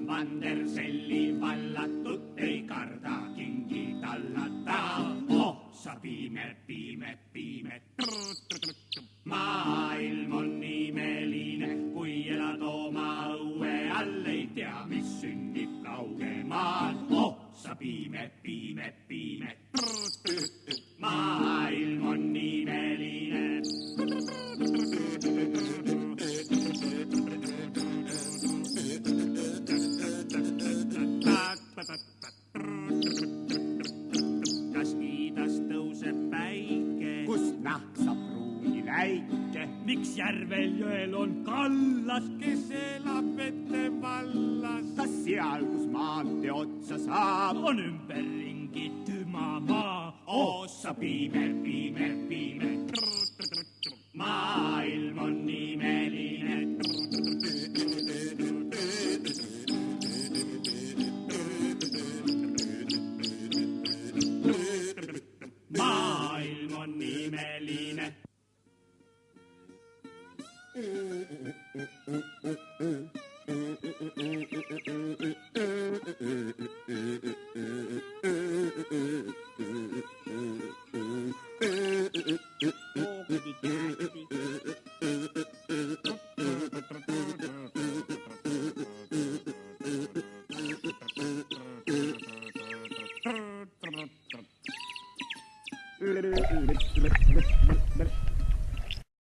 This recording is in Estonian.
Manderselli vallatut ei karda kingi tallata. Ossa piime, piime, piime. Maailm on imeline, kui elad oma õue all, ei tea, mis sünnib kaugemaal. Ossa piime, piime, piime. Maailm on imeline. Kas iidas tõuseb päike? Kust naksab pruuni läike? Miks järvel jõel on kallas, kes elab vette vallas? Kas seal, kus maantee otsa saab, on ümberringi tüma maa? Ossa piime, piime, piime. Maailm on imeline. Maailm on imeline.